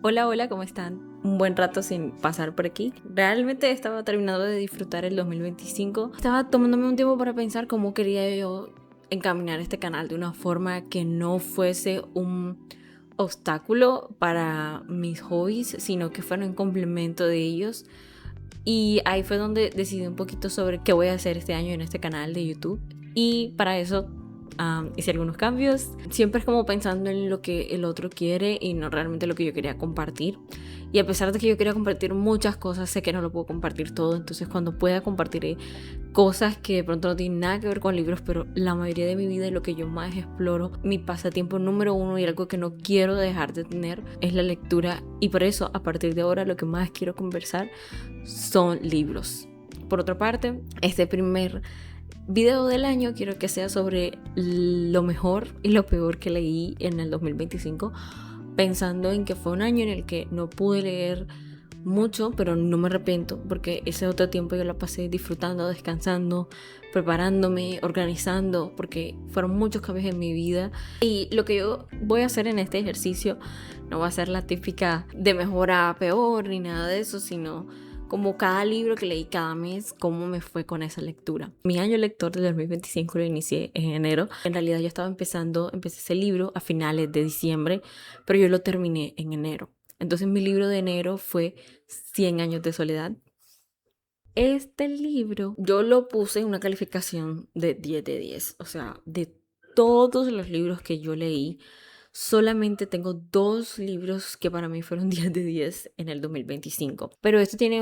Hola, hola, ¿cómo están? Un buen rato sin pasar por aquí. Realmente estaba terminando de disfrutar el 2025. Estaba tomándome un tiempo para pensar cómo quería yo encaminar este canal de una forma que no fuese un obstáculo para mis hobbies, sino que fuera un complemento de ellos. Y ahí fue donde decidí un poquito sobre qué voy a hacer este año en este canal de YouTube. Y para eso hice algunos cambios. Siempre es como pensando en lo que el otro quiere y no realmente lo que yo quería compartir. Y a pesar de que yo quería compartir muchas cosas, sé que no lo puedo compartir todo. Entonces cuando pueda compartiré cosas que de pronto no tienen nada que ver con libros, pero la mayoría de mi vida y lo que yo más exploro, mi pasatiempo número uno y algo que no quiero dejar de tener es la lectura. Y por eso a partir de ahora lo que más quiero conversar son libros. Por otra parte, este primer video del año quiero que sea sobre lo mejor y lo peor que leí en el 2025, pensando en que fue un año en el que no pude leer mucho, pero no me arrepiento porque ese otro tiempo yo la pasé disfrutando, descansando, preparándome, organizando, porque fueron muchos cambios en mi vida. Y lo que yo voy a hacer en este ejercicio no va a ser la típica de mejor a peor ni nada de eso, sino como cada libro que leí cada mes, cómo me fue con esa lectura. Mi año lector del 2025 lo inicié en enero. En realidad yo estaba empecé ese libro a finales de diciembre, pero yo lo terminé en enero. Entonces mi libro de enero fue 100 años de soledad. Este libro yo lo puse en una calificación de 10 de 10. O sea, de todos los libros que yo leí, solamente tengo 2 libros que para mí fueron 10 de 10 en el 2025. Pero esto tiene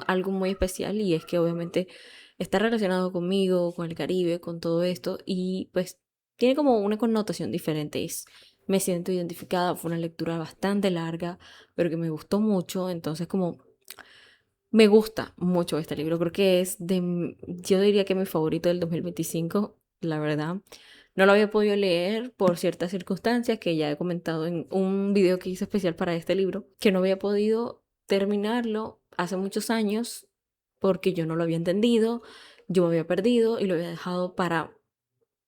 algo muy especial y es que obviamente está relacionado conmigo, con el Caribe, con todo esto y pues tiene como una connotación diferente. Me siento identificada, fue una lectura bastante larga, pero que me gustó mucho, entonces como me gusta mucho este libro, creo que yo diría que mi favorito del 2025, la verdad. No lo había podido leer por ciertas circunstancias que ya he comentado en un video que hice especial para este libro, que no había podido terminarlo hace muchos años porque yo no lo había entendido, yo me había perdido y lo había dejado para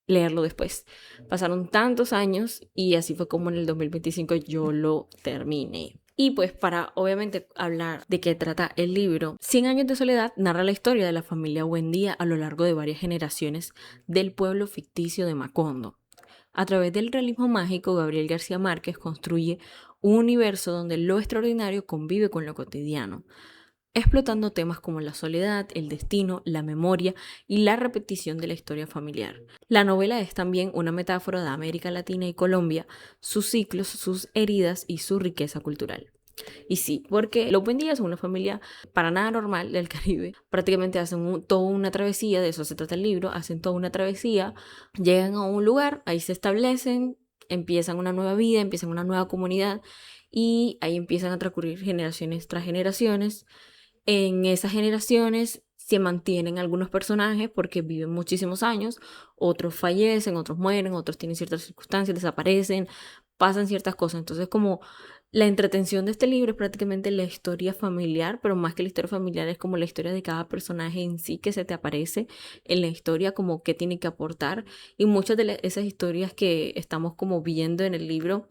leerlo después. Pasaron tantos años y así fue como en el 2025 yo lo terminé. Y pues para obviamente hablar de qué trata el libro, 100 años de soledad narra la historia de la familia Buendía a lo largo de varias generaciones del pueblo ficticio de Macondo. A través del realismo mágico, Gabriel García Márquez construye un universo donde lo extraordinario convive con lo cotidiano, explotando temas como la soledad, el destino, la memoria y la repetición de la historia familiar. La novela es también una metáfora de América Latina y Colombia, sus ciclos, sus heridas y su riqueza cultural. Y sí, porque los Buendía son una familia para nada normal del Caribe. Prácticamente hacen toda una travesía, de eso se trata el libro, hacen toda una travesía, llegan a un lugar, ahí se establecen, empiezan una nueva vida, empiezan una nueva comunidad y ahí empiezan a transcurrir generaciones tras generaciones. En esas generaciones se mantienen algunos personajes porque viven muchísimos años, otros fallecen, otros mueren, otros tienen ciertas circunstancias, desaparecen, pasan ciertas cosas. Entonces, como la entretención de este libro es prácticamente la historia familiar, pero más que la historia familiar es como la historia de cada personaje en sí que se te aparece en la historia, como qué tiene que aportar. Y muchas de esas historias que estamos como viendo en el libro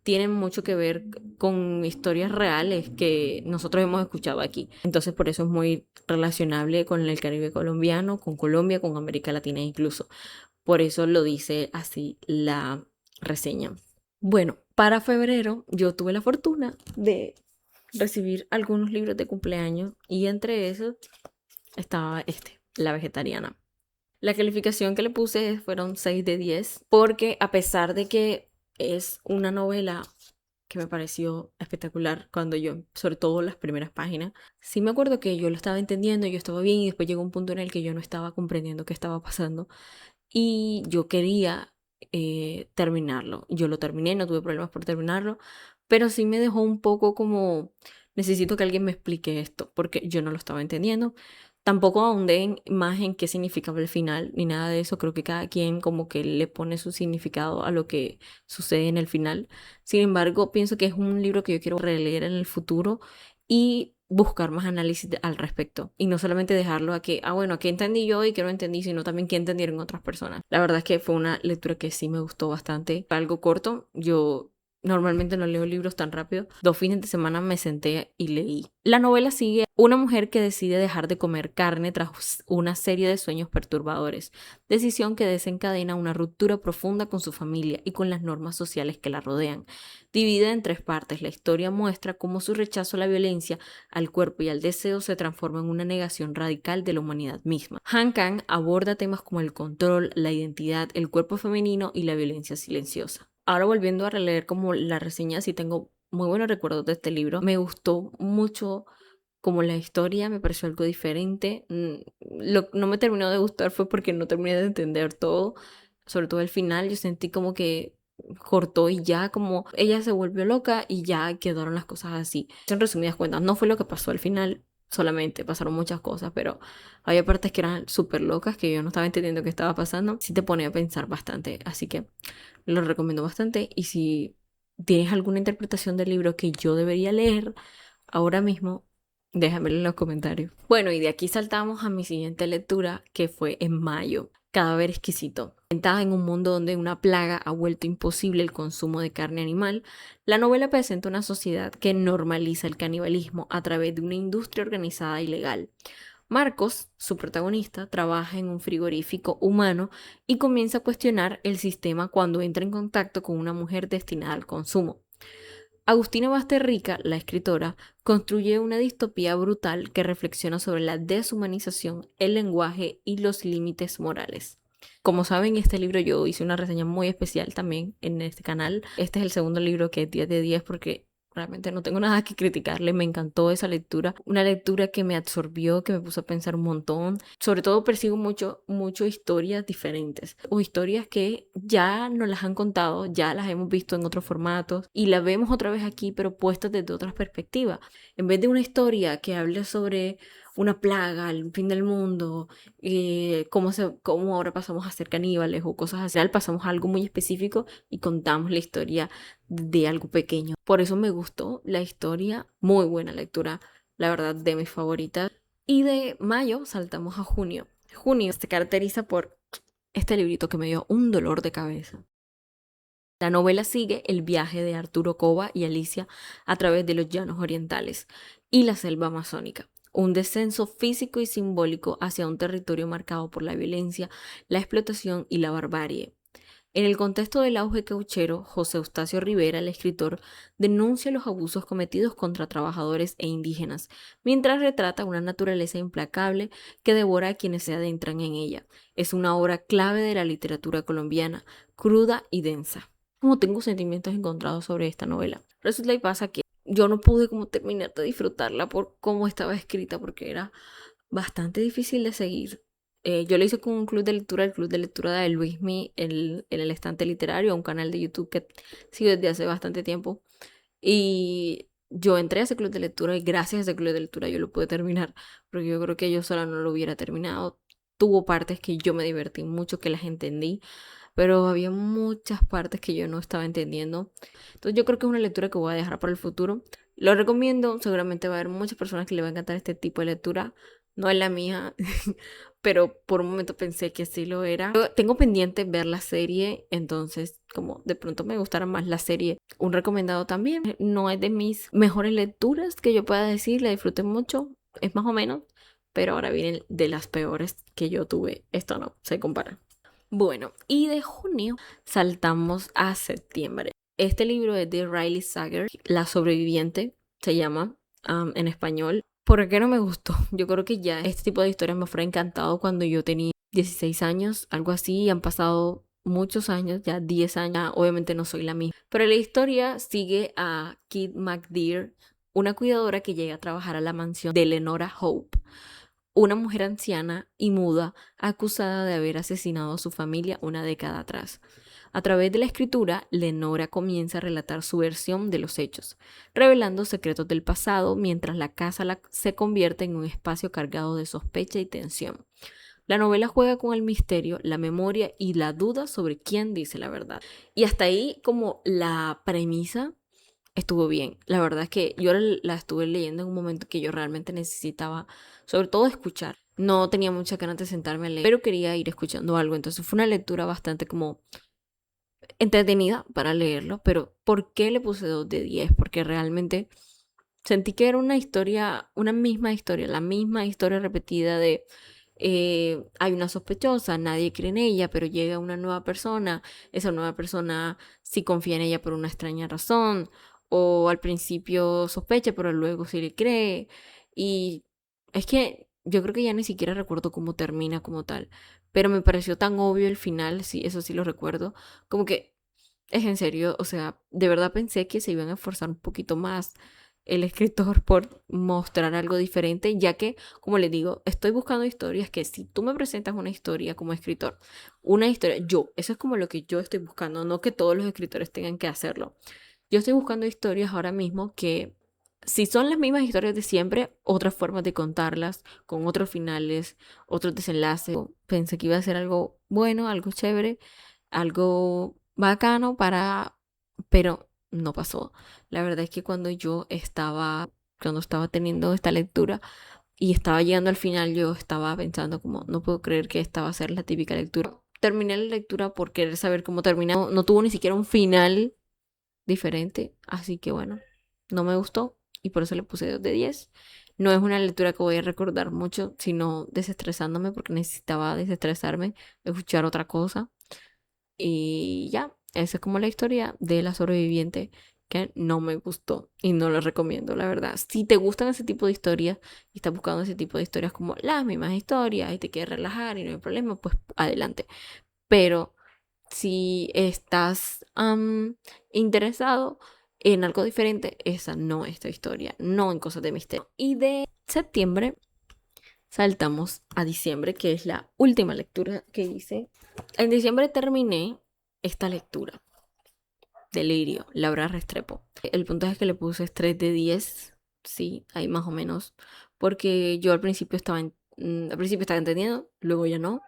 tienen mucho que ver con historias reales que nosotros hemos escuchado aquí. Entonces por eso es muy relacionable con el Caribe colombiano, con Colombia, con América Latina incluso. Por eso lo dice así la reseña. Bueno, para febrero yo tuve la fortuna de recibir algunos libros de cumpleaños y entre esos estaba La Vegetariana. La calificación que le puse fueron 6 de 10 porque a pesar de que es una novela que me pareció espectacular cuando yo, sobre todo las primeras páginas, sí me acuerdo que yo lo estaba entendiendo, yo estaba bien y después llegó un punto en el que yo no estaba comprendiendo qué estaba pasando y yo quería terminarlo. Yo lo terminé, no tuve problemas por terminarlo, pero sí me dejó un poco como, necesito que alguien me explique esto, porque yo no lo estaba entendiendo. Tampoco ahondé más en qué significaba el final ni nada de eso. Creo que cada quien como que le pone su significado a lo que sucede en el final. Sin embargo, pienso que es un libro que yo quiero releer en el futuro y buscar más análisis al respecto. Y no solamente dejarlo a que, bueno, aquí entendí yo y que no entendí, sino también que entendieron otras personas. La verdad es que fue una lectura que sí me gustó bastante. Fue algo corto. Yo Normalmente no leo libros tan rápido. 2 fines de semana me senté y leí. La novela sigue una mujer que decide dejar de comer carne tras una serie de sueños perturbadores, decisión que desencadena una ruptura profunda con su familia y con las normas sociales que la rodean. Dividida en 3 partes, la historia muestra cómo su rechazo a la violencia, al cuerpo y al deseo se transforma en una negación radical de la humanidad misma. Han Kang aborda temas como el control, la identidad, el cuerpo femenino y la violencia silenciosa. Ahora volviendo a releer como la reseña, sí tengo muy buenos recuerdos de este libro. Me gustó mucho como la historia, me pareció algo diferente. No me terminó de gustar fue porque no terminé de entender todo, sobre todo el final. Yo sentí como que cortó y ya, como ella se volvió loca y ya quedaron las cosas así. En resumidas cuentas, no fue lo que pasó al final. Solamente pasaron muchas cosas, pero había partes que eran súper locas que yo no estaba entendiendo qué estaba pasando. Sí te pone a pensar bastante, así que lo recomiendo bastante. Y si tienes alguna interpretación del libro que yo debería leer ahora mismo, déjamelo en los comentarios. Bueno, y de aquí saltamos a mi siguiente lectura, que fue en mayo. Cadáver exquisito. Sentada en un mundo donde una plaga ha vuelto imposible el consumo de carne animal, la novela presenta una sociedad que normaliza el canibalismo a través de una industria organizada y legal. Marcos, su protagonista, trabaja en un frigorífico humano y comienza a cuestionar el sistema cuando entra en contacto con una mujer destinada al consumo. Agustina Basterrica, la escritora, construye una distopía brutal que reflexiona sobre la deshumanización, el lenguaje y los límites morales. Como saben, este libro yo hice una reseña muy especial también en este canal. Este es el segundo libro que es 10 de 10 porque realmente no tengo nada que criticarle. Me encantó esa lectura. Una lectura que me absorbió, que me puso a pensar un montón. Sobre todo persigo mucho historias diferentes o historias que ya nos las han contado, ya las hemos visto en otros formatos y las vemos otra vez aquí, pero puestas desde otras perspectivas. En vez de una historia que hable sobre una plaga, el fin del mundo, cómo ahora pasamos a ser caníbales o cosas así, al pasamos a algo muy específico y contamos la historia de algo pequeño. Por eso me gustó la historia, muy buena lectura, la verdad, de mis favoritas. Y de mayo saltamos a junio. Junio se caracteriza por este librito que me dio un dolor de cabeza. La novela sigue el viaje de Arturo Cova y Alicia a través de los llanos orientales y la selva amazónica. Un descenso físico y simbólico hacia un territorio marcado por la violencia, la explotación y la barbarie. En el contexto del auge cauchero, José Eustacio Rivera, el escritor, denuncia los abusos cometidos contra trabajadores e indígenas, mientras retrata una naturaleza implacable que devora a quienes se adentran en ella. Es una obra clave de la literatura colombiana, cruda y densa. Como tengo sentimientos encontrados sobre esta novela. Resulta y pasa que yo no pude como terminar de disfrutarla por cómo estaba escrita, porque era bastante difícil de seguir. Yo lo hice con un club de lectura, el club de lectura de Luismi, en el estante literario, un canal de YouTube que sigo desde hace bastante tiempo. Y yo entré a ese club de lectura y gracias a ese club de lectura yo lo pude terminar, porque yo creo que yo sola no lo hubiera terminado. Tuvo partes que yo me divertí mucho, que las entendí, pero había muchas partes que yo no estaba entendiendo. Entonces yo creo que es una lectura que voy a dejar para el futuro. Lo recomiendo, seguramente va a haber muchas personas que le va a encantar este tipo de lectura. No es la mía, pero por un momento pensé que sí lo era. Yo tengo pendiente ver la serie, entonces como de pronto me gustara más la serie. Un recomendado también. No es de mis mejores lecturas que yo pueda decir, la disfruté mucho, es más o menos, pero ahora vienen de las peores que yo tuve. Esto no se compara. Bueno, y de junio saltamos a septiembre. Este libro es de Riley Sager, La sobreviviente se llama en español. ¿Por qué no me gustó? Yo creo que ya este tipo de historias me fuera encantado cuando yo tenía 16 años, algo así, y han pasado muchos años, ya 10 años, obviamente no soy la misma. Pero la historia sigue a Kid McDear, una cuidadora que llega a trabajar a la mansión de Lenora Hope, una mujer anciana y muda acusada de haber asesinado a su familia una década atrás. A través de la escritura, Lenora comienza a relatar su versión de los hechos, revelando secretos del pasado mientras la casa se convierte en un espacio cargado de sospecha y tensión. La novela juega con el misterio, la memoria y la duda sobre quién dice la verdad. Y hasta ahí como la premisa estuvo bien. La verdad es que yo la estuve leyendo en un momento que yo realmente necesitaba, sobre todo escuchar. No tenía mucha ganas de sentarme a leer, pero quería ir escuchando algo. Entonces fue una lectura bastante como entretenida para leerlo, pero ¿por qué le puse 2 de 10? Porque realmente sentí que era una historia, una misma historia, la misma historia repetida de hay una sospechosa, nadie cree en ella, pero llega una nueva persona, esa nueva persona sí confía en ella por una extraña razón, o al principio sospecha, pero luego sí le cree. Y es que yo creo que ya ni siquiera recuerdo cómo termina como tal, pero me pareció tan obvio el final, sí, eso sí lo recuerdo, como que es en serio, o sea, de verdad pensé que se iban a esforzar un poquito más el escritor por mostrar algo diferente, ya que, como les digo, estoy buscando historias que si tú me presentas una historia como escritor, una historia, eso es como lo que yo estoy buscando, no que todos los escritores tengan que hacerlo. Yo estoy buscando historias ahora mismo que, si son las mismas historias de siempre, otras formas de contarlas, con otros finales, otros desenlaces. Pensé que iba a ser algo bueno, algo chévere, algo bacano pero no pasó. La verdad es que cuando estaba teniendo esta lectura y estaba llegando al final, yo estaba pensando como, no puedo creer que esta va a ser la típica lectura. Terminé la lectura por querer saber cómo terminó. No tuvo ni siquiera un final diferente, así que bueno, no me gustó y por eso le puse 2 de 10. No es una lectura que voy a recordar mucho, sino desestresándome porque necesitaba desestresarme, escuchar otra cosa. Y ya, esa es como la historia de la sobreviviente que no me gustó y no la recomiendo, la verdad. Si te gustan ese tipo de historias y estás buscando ese tipo de historias como las mismas historias y te quieres relajar y no hay problema, pues adelante. Pero si estás interesado en algo diferente, esa no es tu historia, no en cosas de misterio. Y de septiembre saltamos a diciembre, que es la última lectura que hice. En diciembre terminé esta lectura, Delirio, Laura Restrepo. El puntaje que le puse es 3 de 10, sí, ahí más o menos, porque yo al principio estaba entendiendo, luego ya no.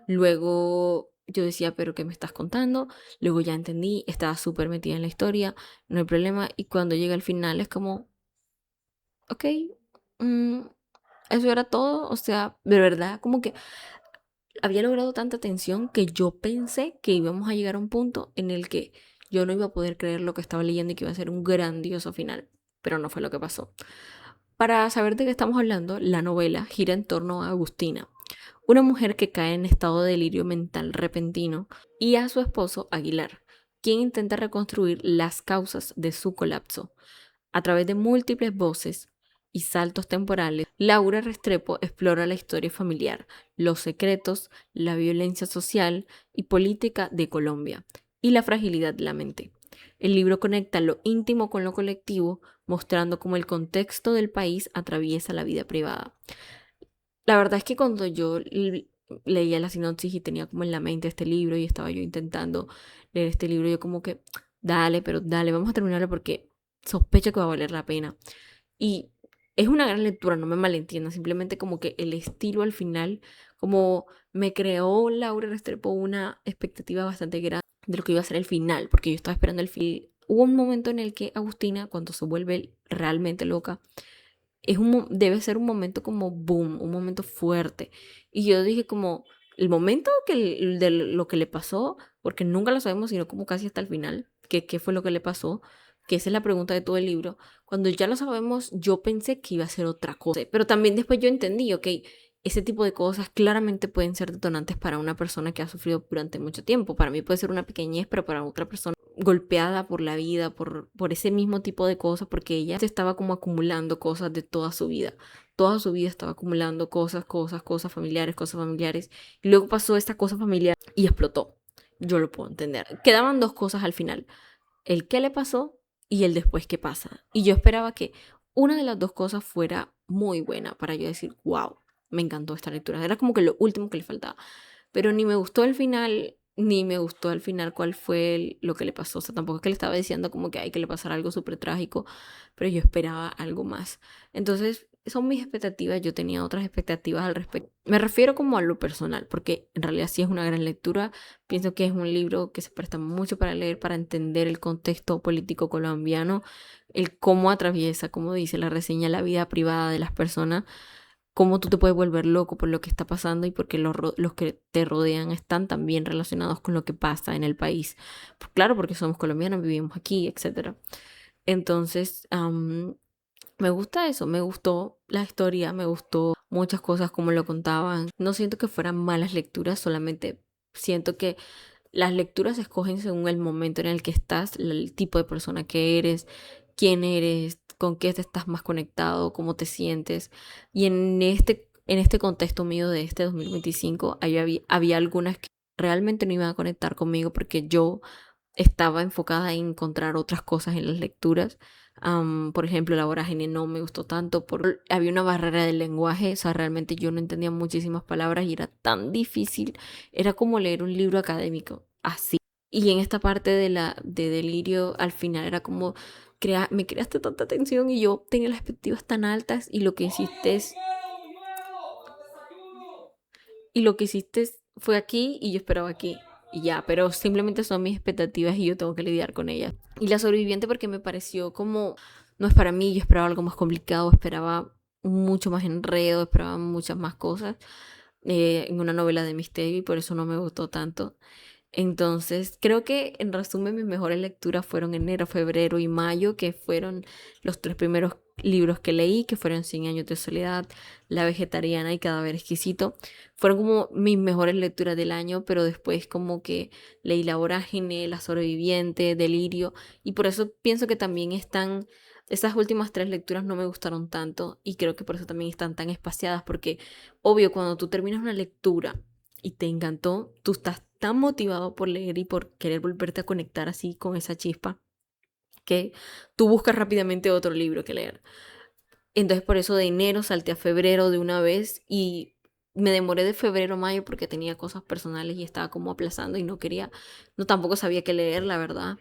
Luego yo decía, pero ¿qué me estás contando? Luego ya entendí, estaba súper metida en la historia, no hay problema. Y cuando llega al final es como, ok, mm, eso era todo. O sea, de verdad, como que había logrado tanta tensión que yo pensé que íbamos a llegar a un punto en el que yo no iba a poder creer lo que estaba leyendo y que iba a ser un grandioso final. Pero no fue lo que pasó. Para saber de qué estamos hablando, la novela gira en torno a Agustina, una mujer que cae en estado de delirio mental repentino, y a su esposo Aguilar, quien intenta reconstruir las causas de su colapso. A través de múltiples voces y saltos temporales, Laura Restrepo explora la historia familiar, los secretos, la violencia social y política de Colombia y la fragilidad de la mente. El libro conecta lo íntimo con lo colectivo, mostrando cómo el contexto del país atraviesa la vida privada. La verdad es que cuando yo leía la sinopsis y tenía como en la mente este libro y estaba yo intentando leer este libro, yo como que, dale, pero dale, vamos a terminarlo porque sospecho que va a valer la pena. Y es una gran lectura, no me malentiendan, simplemente como que el estilo al final, como me creó Laura Restrepo una expectativa bastante grande de lo que iba a ser el final, porque yo estaba esperando el final. Hubo un momento en el que Agustina, cuando se vuelve realmente loca, debe ser un momento como boom, un momento fuerte. Y yo dije como, el momento de lo que le pasó, porque nunca lo sabemos, sino como casi hasta el final, que qué fue lo que le pasó, que esa es la pregunta de todo el libro. Cuando ya lo sabemos, yo pensé que iba a ser otra cosa. Pero también después yo entendí, ok, ese tipo de cosas claramente pueden ser detonantes para una persona que ha sufrido durante mucho tiempo. Para mí puede ser una pequeñez, pero para otra persona golpeada por la vida, por ese mismo tipo de cosas, porque ella se estaba como acumulando cosas de toda su vida. Toda su vida estaba acumulando cosas familiares. Y luego pasó esta cosa familiar y explotó. Yo lo puedo entender. Quedaban 2 cosas al final. El qué le pasó y el después qué pasa. Y yo esperaba que una de las 2 cosas fuera muy buena para yo decir, wow, me encantó esta lectura. Era como que lo último que le faltaba. Pero ni me gustó el final, ni me gustó al final cuál fue lo que le pasó. O sea, tampoco es que le estaba diciendo como que hay que le pasara algo súper trágico, pero yo esperaba algo más. Entonces, son mis expectativas. Yo tenía otras expectativas al respecto. Me refiero como a lo personal, porque en realidad sí es una gran lectura. Pienso que es un libro que se presta mucho para leer, para entender el contexto político colombiano, el cómo atraviesa, como dice la reseña, la vida privada de las personas. cómo tú te puedes volver loco por lo que está pasando y porque los que te rodean están también relacionados con lo que pasa en el país. Pues claro, porque somos colombianos, vivimos aquí, etcétera. Entonces, me gusta eso, me gustó la historia, me gustó muchas cosas como lo contaban. No siento que fueran malas lecturas, solamente siento que las lecturas se escogen según el momento en el que estás, el tipo de persona que eres, quién eres, con qué te estás más conectado, cómo te sientes. Y en este contexto mío de este 2025, había algunas que realmente no iban a conectar conmigo porque yo estaba enfocada en encontrar otras cosas en las lecturas. Por ejemplo, la vorágine no me gustó tanto, había una barrera del lenguaje, o sea, realmente yo no entendía muchísimas palabras y era tan difícil, era como leer un libro académico, así. Y en esta parte de delirio, al final era como, me creaste tanta tensión y yo tenía las expectativas tan altas y lo que hiciste fue aquí y yo esperaba aquí. Y ya, pero simplemente son mis expectativas y yo tengo que lidiar con ellas. Y La Sobreviviente porque me pareció como, no es para mí, yo esperaba algo más complicado, esperaba mucho más enredo, esperaba muchas más cosas en una novela de misterio y por eso no me gustó tanto. Entonces, creo que en resumen mis mejores lecturas fueron enero, febrero y mayo, que fueron los 3 primeros libros que leí, que fueron Cien años de soledad, La vegetariana y Cadáver exquisito. Fueron como mis mejores lecturas del año, pero después como que leí La vorágine, La sobreviviente, Delirio, y por eso pienso que también esas últimas 3 lecturas no me gustaron tanto y creo que por eso también están tan espaciadas, porque obvio, cuando tú terminas una lectura y te encantó, tú estás tan motivado por leer y por querer volverte a conectar así con esa chispa que tú buscas rápidamente otro libro que leer. Entonces por eso de enero salté a febrero de una vez y me demoré de febrero a mayo porque tenía cosas personales y estaba como aplazando y no quería, no tampoco sabía qué leer, la verdad.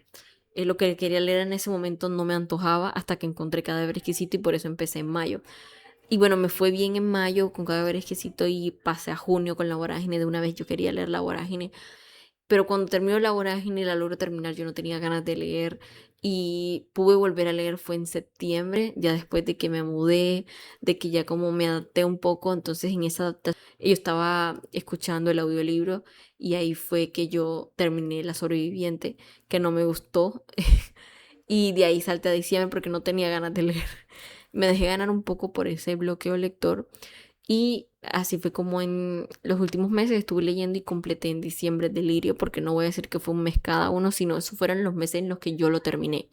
Lo que quería leer en ese momento no me antojaba hasta que encontré Cadáver exquisito y por eso empecé en mayo. Y bueno, me fue bien en mayo con Cadáver exquisito y pasé a junio con La vorágine. De una vez yo quería leer La vorágine, pero cuando terminó La vorágine y la logro terminar, yo no tenía ganas de leer y pude volver a leer fue en septiembre, ya después de que me mudé, de que ya como me adapté un poco, entonces en esa adaptación yo estaba escuchando el audiolibro y ahí fue que yo terminé La sobreviviente, que no me gustó y de ahí salté a diciembre porque no tenía ganas de leer. Me dejé ganar un poco por ese bloqueo lector y así fue como en los últimos meses estuve leyendo y completé en diciembre Delirio, porque no voy a decir que fue un mes cada uno, sino esos fueron los meses en los que yo lo terminé.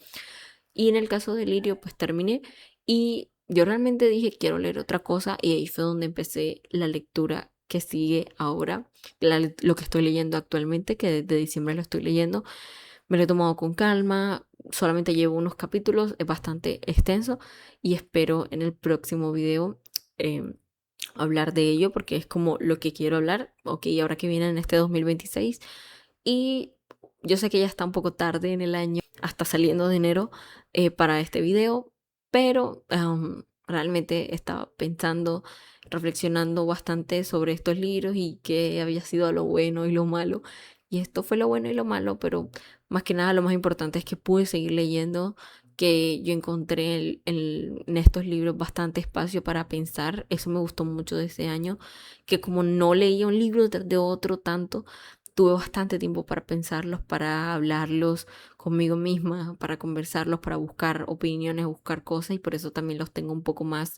Y en el caso de Delirio, pues terminé y yo realmente dije, quiero leer otra cosa y ahí fue donde empecé la lectura que sigue ahora, lo que estoy leyendo actualmente, que desde diciembre lo estoy leyendo. Me lo he tomado con calma, solamente llevo unos capítulos, es bastante extenso y espero en el próximo video em, hablar de ello porque es como lo que quiero hablar, ok, ahora que viene en este 2026 y yo sé que ya está un poco tarde en el año, hasta saliendo de enero para este video, pero realmente estaba pensando, reflexionando bastante sobre estos libros y qué había sido lo bueno y lo malo. Y esto fue lo bueno y lo malo, pero más que nada lo más importante es que pude seguir leyendo, que yo encontré en estos libros bastante espacio para pensar. Eso me gustó mucho de ese año, que como no leía un libro de otro tanto, tuve bastante tiempo para pensarlos, para hablarlos conmigo misma, para conversarlos, para buscar opiniones, buscar cosas y por eso también los tengo un poco más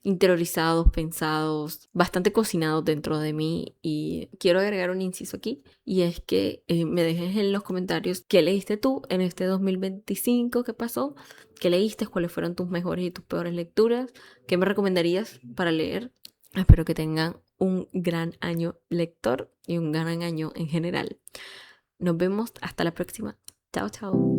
interiorizados, pensados, bastante cocinados dentro de mí. Y quiero agregar un inciso aquí y es que me dejes en los comentarios qué leíste tú en este 2025 que pasó, qué leíste, cuáles fueron tus mejores y tus peores lecturas, qué me recomendarías para leer. Espero que tengan un gran año lector y un gran año en general. Nos vemos hasta la próxima. Chao, chao.